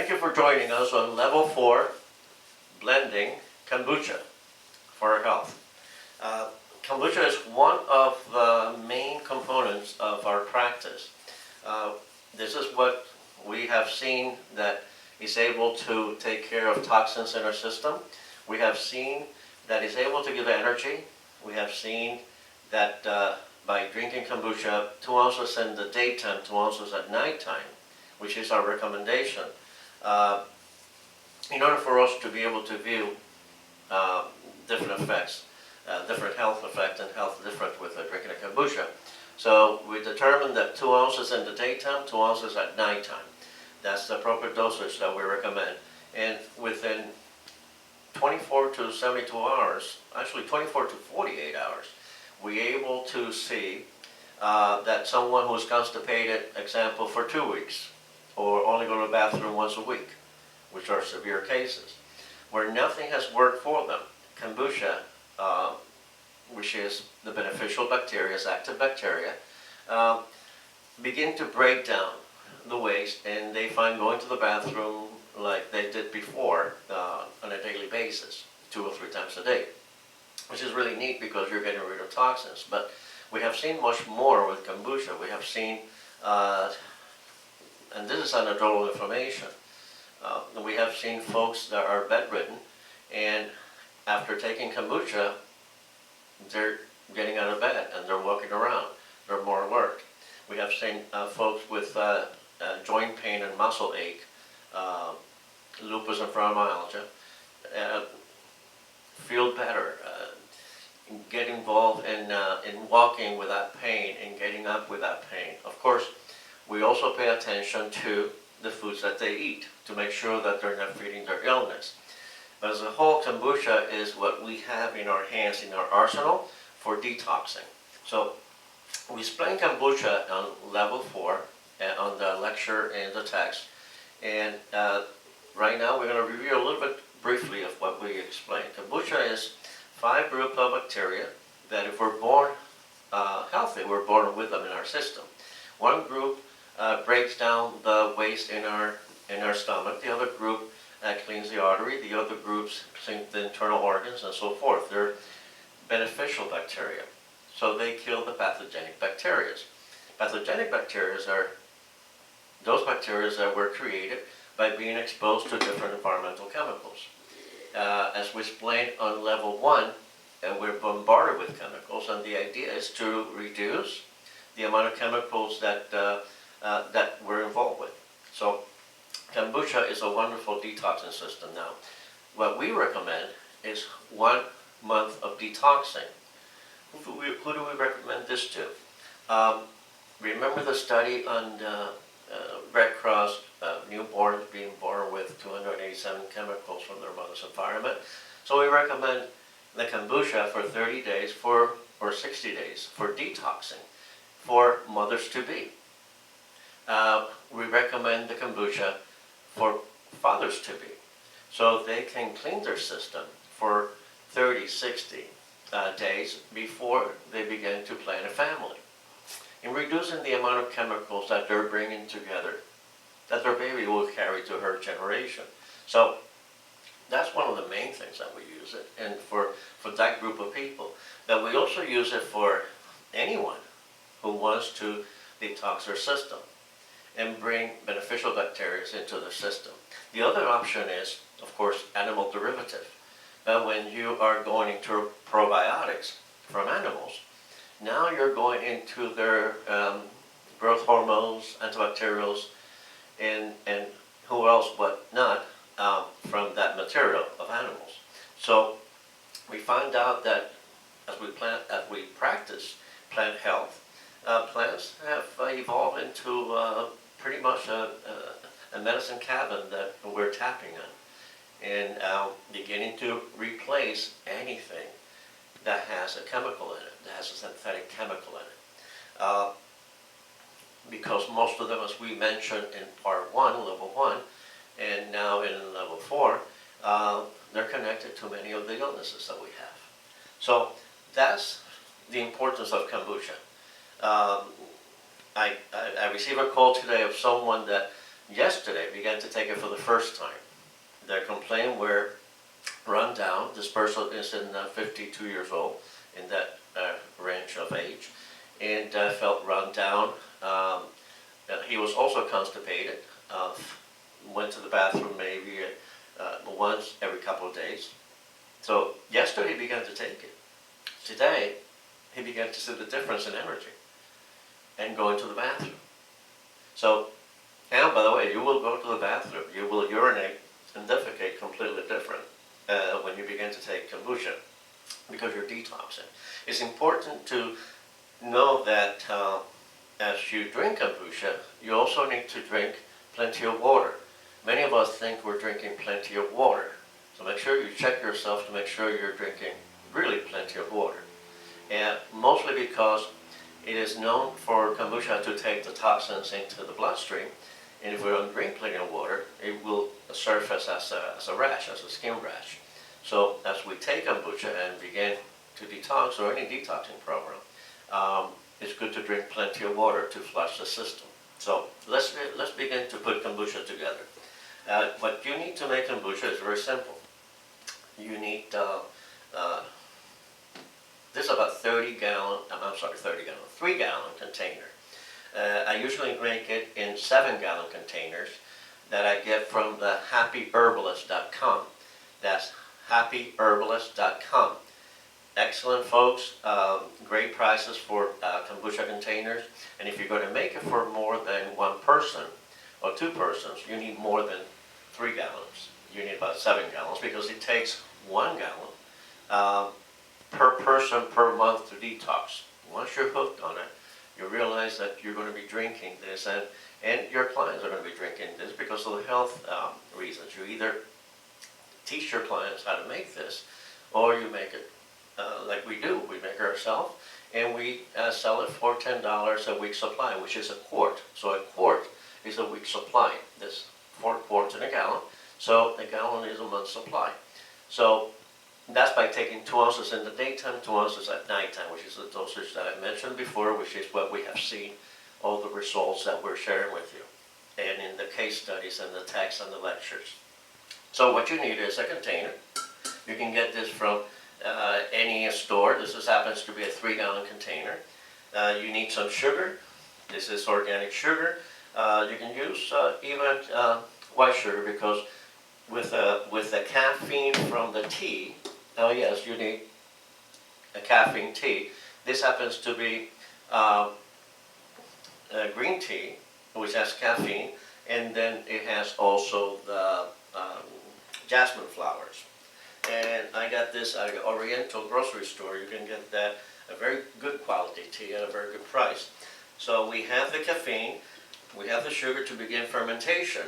Thank you for joining us on Level 4, Blending Kombucha for our health. Kombucha is one of the main components of our practice. This is what we have seen that is able to take care of toxins in our system. We have seen that it's able to give energy. We have seen that by drinking kombucha, 2 ounces in the daytime, 2 ounces at nighttime, which is our recommendation, in order for us to be able to view different effects, different health effects and health different with drinking a kombucha. So we determined that 2 ounces in the daytime, 2 ounces at nighttime. That's the appropriate dosage that we recommend. And within 24 to 72 hours, actually 24 to 48 hours, we're able to see that someone who's constipated, example, for 2 weeks, or only go to the bathroom once a week, which are severe cases, where nothing has worked for them. Kombucha, which is the beneficial bacteria, active bacteria, begin to break down the waste, and they find going to the bathroom like they did before on a daily basis, 2 or 3 times a day, which is really neat because you're getting rid of toxins. But we have seen much more with kombucha. We have seen, and this is anecdotal information, we have seen folks that are bedridden, and after taking kombucha, they're getting out of bed and they're walking around. They're more alert. We have seen folks with joint pain and muscle ache, lupus and fibromyalgia, feel better, get involved in walking without pain and getting up without pain. Of course, we also pay attention to the foods that they eat to make sure that they're not feeding their illness. But as a whole, kombucha is what we have in our hands, in our arsenal for detoxing. So we explain kombucha on Level 4 on the lecture and the text. And right now we're going to review a little bit briefly of what we explained. Kombucha is 5 groups of bacteria that if we're born healthy, we're born with them in our system. One group breaks down the waste in our stomach. The other group cleans the artery. The other groups clean the internal organs and so forth. They're beneficial bacteria. So they kill the pathogenic bacteria. Pathogenic bacteria are those bacteria that were created by being exposed to different environmental chemicals. As we explained on Level 1, we're bombarded with chemicals, and the idea is to reduce the amount of chemicals that we're involved with. So kombucha is a wonderful detoxing system. Now, what we recommend is 1 month of detoxing. Who do we recommend this to? Remember the study on Red Cross newborns being born with 287 chemicals from their mother's environment? So we recommend the kombucha for 30 days or 60 days for detoxing for mothers-to-be. We recommend the kombucha for fathers-to-be, so they can clean their system for 30, 60 days before they begin to plan a family, in reducing the amount of chemicals that they're bringing together, that their baby will carry to her generation. So that's one of the main things that we use it, and for that group of people. But we also use it for anyone who wants to detox their system and bring beneficial bacteria into the system. The other option is, of course, animal derivative. When you are going into probiotics from animals, now you're going into their growth hormones, antibacterials, and who else but not from that material of animals. So we find out that as we practice plant health, plants have evolved into pretty much a medicine cabin that we're tapping on, and beginning to replace anything that has a chemical in it, that has a synthetic chemical in it. Because most of them, as we mentioned in Part 1, Level 1, and now in Level 4, they're connected to many of the illnesses that we have. So that's the importance of kombucha. I received a call today of someone that yesterday began to take it for the first time. Their complaint were run down. This person is in 52 years old, in that range of age, and felt run down. He was also constipated. Went to the bathroom maybe once every couple of days. So yesterday he began to take it. Today he began to see the difference in energy and going to the bathroom. So, and by the way, you will go to the bathroom. You will urinate and defecate completely different when you begin to take kombucha because you're detoxing. It's important to know that as you drink kombucha, you also need to drink plenty of water. Many of us think we're drinking plenty of water. So make sure you check yourself to make sure you're drinking really plenty of water. And mostly because it is known for kombucha to take the toxins into the bloodstream. And if we don't drink plenty of water, it will surface as a rash, as a skin rash. So as we take kombucha and begin to detox, or any detoxing program, it's good to drink plenty of water to flush the system. So let's begin to put kombucha together. What you need to make kombucha is very simple. You need this is about 3 gallon container. I usually make it in 7-gallon containers that I get from the happyherbalist.com. That's happyherbalist.com. Excellent folks, great prices for kombucha containers. And if you're going to make it for more than one person or 2 persons, you need more than 3 gallons. You need about 7 gallons because it takes 1 gallon per person per month to detox. Once you're hooked on it, you realize that you're going to be drinking this, and your clients are going to be drinking this because of the health reasons. You either teach your clients how to make this, or you make it like we do. We make it ourselves, and we sell it for $10 a week supply, which is a quart. So a quart is a week's supply. There's 4 quarts in a gallon, so a gallon is a month's supply. So that's by taking 2 ounces in the daytime, 2 ounces at nighttime, which is the dosage that I mentioned before, which is what we have seen, all the results that we're sharing with you, and in the case studies and the texts and the lectures. So what you need is a container. You can get this from any store. This happens to be a 3-gallon container. You need some sugar. This is organic sugar. You can use even white sugar because with the caffeine from the tea, oh yes, you need a caffeine tea. This happens to be green tea, which has caffeine, and then it has also the jasmine flowers. And I got this at an Oriental grocery store. You can get that a very good quality tea at a very good price. So we have the caffeine, we have the sugar to begin fermentation.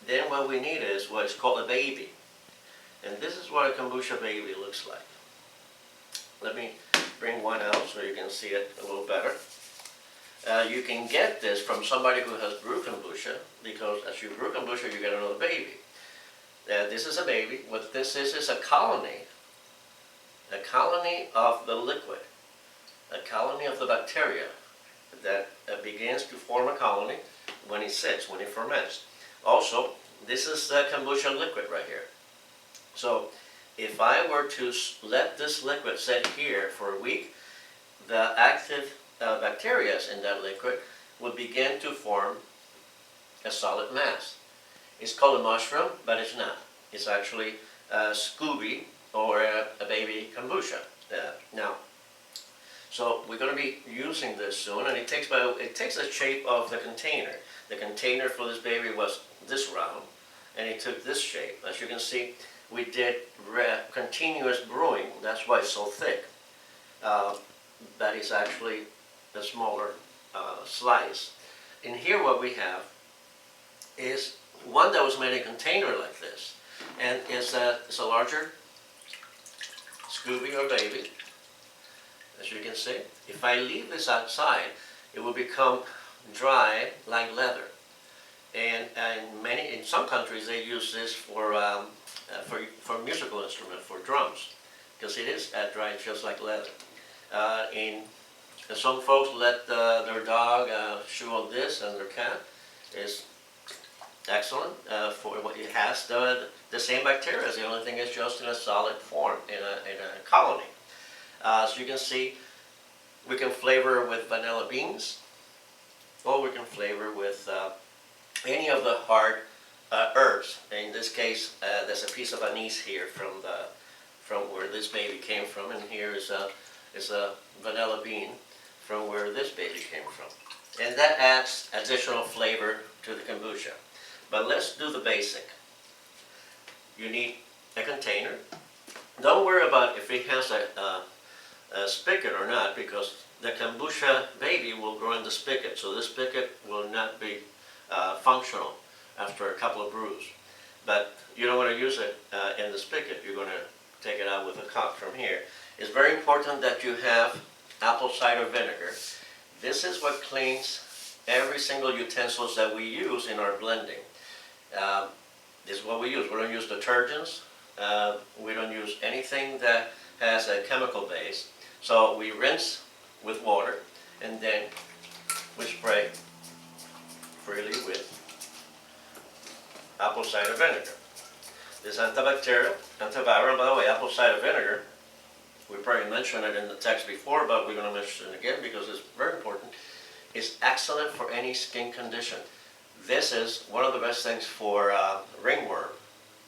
Then what we need is what is called a baby. And this is what a kombucha baby looks like. Let me bring one out so you can see it a little better. You can get this from somebody who has brewed kombucha, because as you brew kombucha, you get another baby. This is a baby. What this is a colony of the liquid, a colony of the bacteria that begins to form a colony when it sits, when it ferments. Also, this is the kombucha liquid right here. So if I were to let this liquid sit here for a week, the active bacteria in that liquid would begin to form a solid mass. It's called a mushroom, but it's not. It's actually a Scooby or a baby kombucha. So we're going to be using this soon, and it takes the shape of the container. The container for this baby was this round, and it took this shape. As you can see, we did continuous brewing. That's why it's so thick. That is actually the smaller slice. In here, what we have is one that was made in a container like this, and it's a larger Scooby or baby. As you can see, if I leave this outside, it will become dry like leather. And in some countries they use this for musical instrument, for drums, because it is dry just like leather. Some folks let their dog chew on this, and their cat is excellent for what it has. The same bacteria. The only thing is just in a solid form, in a colony. So you can see, we can flavor with vanilla beans, or we can flavor with any of the hard herbs. In this case, there's a piece of anise here from where this baby came from, and here is a vanilla bean from where this baby came from. And that adds additional flavor to the kombucha. But let's do the basic. You need a container. Don't worry about if it has a spigot or not, because the kombucha baby will grow in the spigot, so this spigot will not be functional after a couple of brews. But you don't want to use it in the spigot. You're going to take it out with a cup from here. It's very important that you have apple cider vinegar. This is what cleans every single utensils that we use in our blending. This is what we use. We don't use detergents. We don't use anything that has a chemical base. So we rinse with water, and then we spray freely with apple cider vinegar. This antibacterial, antiviral, by the way, apple cider vinegar, we probably mentioned it in the text before, but we're going to mention it again because it's very important. It's excellent for any skin condition. This is one of the best things for ringworm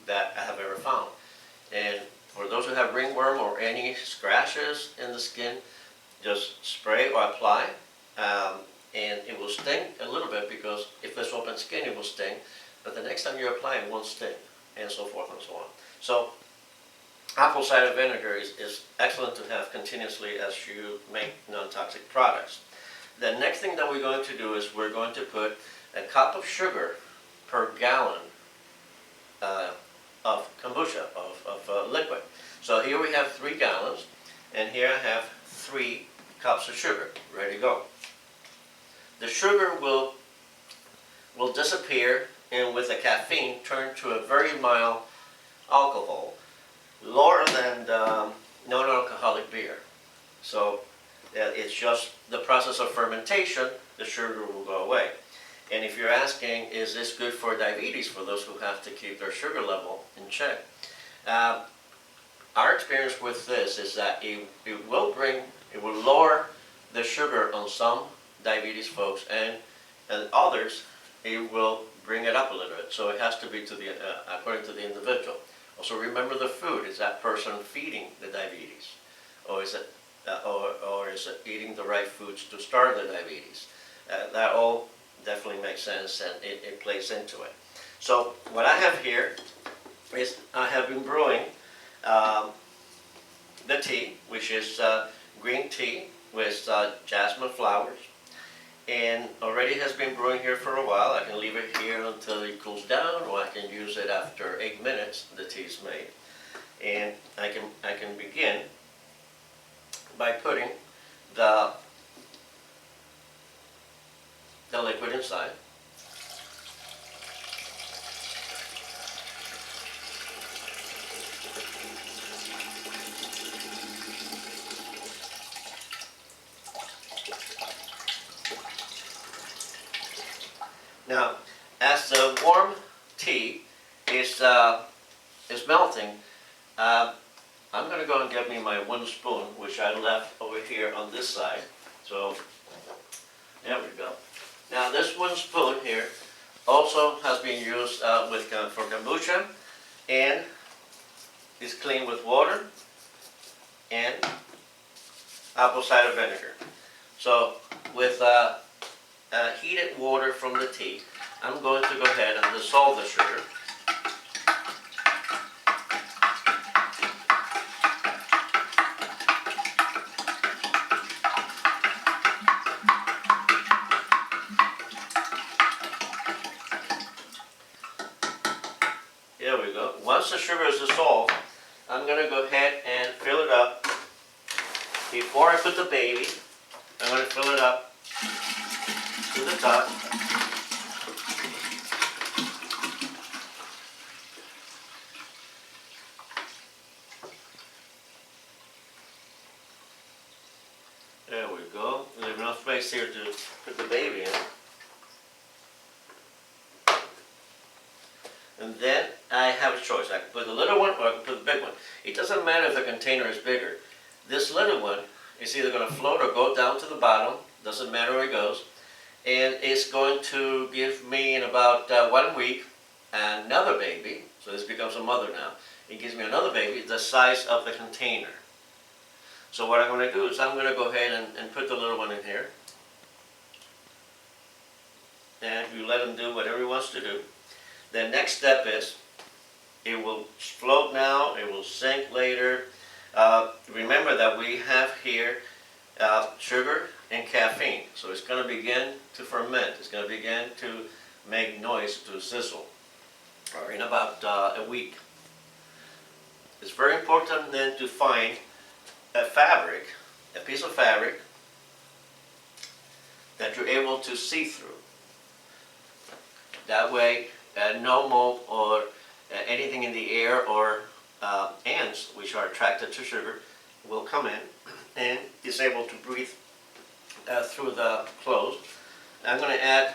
that I have ever found. And for those who have ringworm or any scratches in the skin, just spray or apply, and it will sting a little bit, because if it's open skin it will sting, but the next time you apply it won't sting, and so forth and so on. So apple cider vinegar is excellent to have continuously as you make non-toxic products. The next thing that we're going to do is we're going to put a cup of sugar per gallon of kombucha, of liquid. So here we have 3 gallons, and here I have 3 cups of sugar ready to go. The sugar will disappear, and with the caffeine turn to a very mild alcohol, lower than non-alcoholic beer. So it's just the process of fermentation, the sugar will go away. And if you're asking, is this good for diabetes, for those who have to keep their sugar level in check? Our experience with this is that it will lower the sugar on some diabetes folks, and others, it will bring it up a little bit. So it has to be according to the individual. Also remember the food. Is that person feeding the diabetes? Or is it eating the right foods to start the diabetes? That all definitely makes sense, and it plays into it. So what I have here is I have been brewing the tea, which is green tea with jasmine flowers, and already has been brewing here for a while. I can leave it here until it cools down, or I can use it after 8 minutes the tea is made. And I can begin by putting the liquid inside. Now, as the warm tea is melting, I'm going to go and get me my 1 spoon, which I left over here on this side. So, there we go. Now, this 1 spoon here also has been used for kombucha, and is cleaned with water and apple cider vinegar. So, with heated water from the tea, I'm going to go ahead and dissolve the sugar. There we go. Once the sugar is dissolved, I'm going to go ahead and fill it up. Before I put the baby, I'm going to fill it up to the top. There we go. There's enough space here to put the baby in. It doesn't matter if the container is bigger. This little one is either going to float or go down to the bottom, doesn't matter where it goes, and it's going to give me in about 1 week another baby. So this becomes a mother now. It gives me another baby the size of the container. So what I'm going to do is I'm going to go ahead and put the little one in here. And you let him do whatever he wants to do. The next step is it will float now, it will sink later. Remember that we have here sugar and caffeine. So it's going to begin to ferment. It's going to begin to make noise, to sizzle, or in about a week. It's very important then to find a fabric, a piece of fabric that you're able to see through. That way, no mold or anything in the air or ants, which are attracted to sugar, will come in and is able to breathe through the clothes. I'm going to add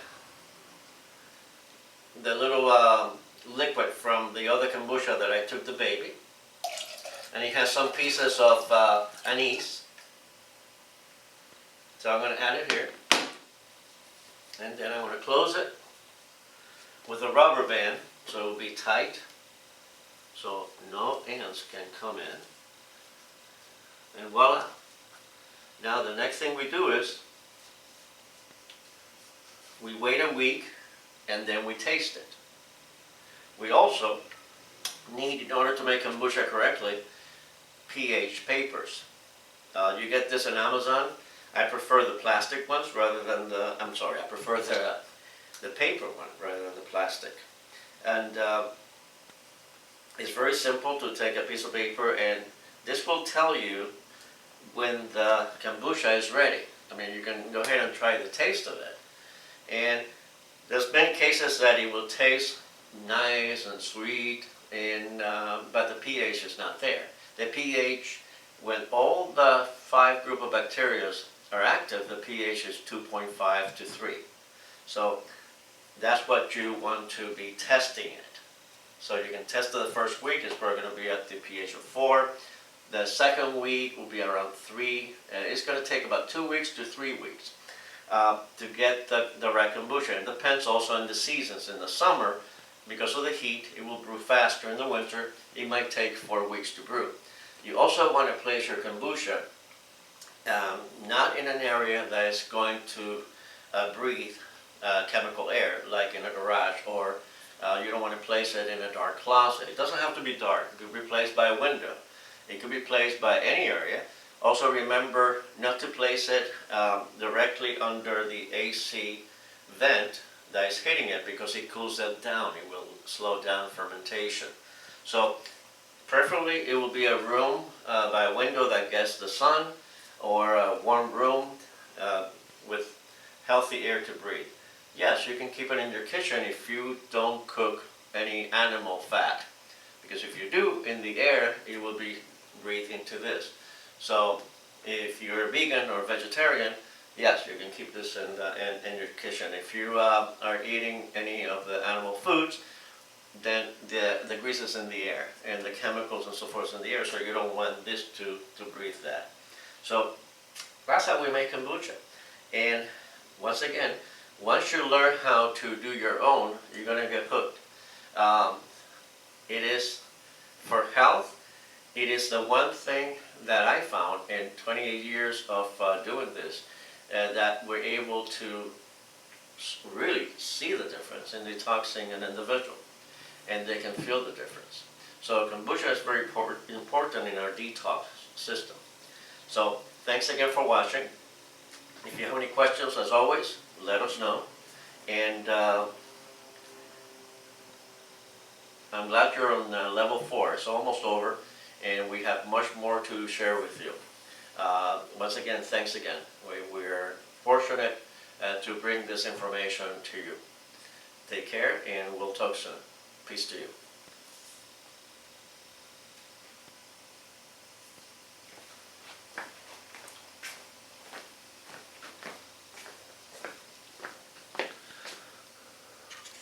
the little liquid from the other kombucha that I took the baby. And it has some pieces of anise. So I'm going to add it here. And then I'm going to close it with a rubber band so it will be tight, so no ants can come in. And voila. Now the next thing we do is we wait a week and then we taste it. We also need, in order to make kombucha correctly, pH papers. You get this on Amazon. I prefer the plastic ones rather than the, I prefer the paper one rather than the plastic. And it's very simple to take a piece of paper, and this will tell you when the kombucha is ready. I mean, you can go ahead and try the taste of it. And there's many cases that it will taste nice and sweet, and but the pH is not there. The pH, when all the 5 group of bacteria are active, the pH is 2.5 to 3. So that's what you want to be testing it. So you can test it the first week. It's probably going to be at the pH of 4. The second week will be around 3. And it's going to take about 2 weeks to 3 weeks to get the right kombucha. It depends also on the seasons. In the summer, because of the heat, it will brew faster. In the winter, it might take 4 weeks to brew. You also want to place your kombucha not in an area that is going to breathe chemical air, like in a garage, or you don't want to place it in a dark closet. It doesn't have to be dark. It could be placed by a window. It could be placed by any area. Also remember not to place it directly under the AC vent that is hitting it, because it cools it down. It will slow down fermentation. So preferably it will be a room by a window that gets the sun, or a warm room with healthy air to breathe. Yes, you can keep it in your kitchen if you don't cook any animal fat, because if you do, in the air it will be breathed into this. So if you're a vegan or vegetarian, yes, you can keep this in your kitchen. If you are eating any of the animal foods, then the grease is in the air and the chemicals and so forth in the air, so you don't want this to breathe that. So that's how we make kombucha. And once again, once you learn how to do your own, you're going to get hooked. It is for health. It is the one thing that I found in 28 years of doing this, that we're able to really see the difference in detoxing an individual, and they can feel the difference. So kombucha is very important in our detox system. So thanks again for watching. If you have any questions, as always, let us know. And I'm glad you're on level 4. It's almost over, and we have much more to share with you. Once again, thanks again. We're fortunate to bring this information to you. Take care, and we'll talk soon. Peace to you.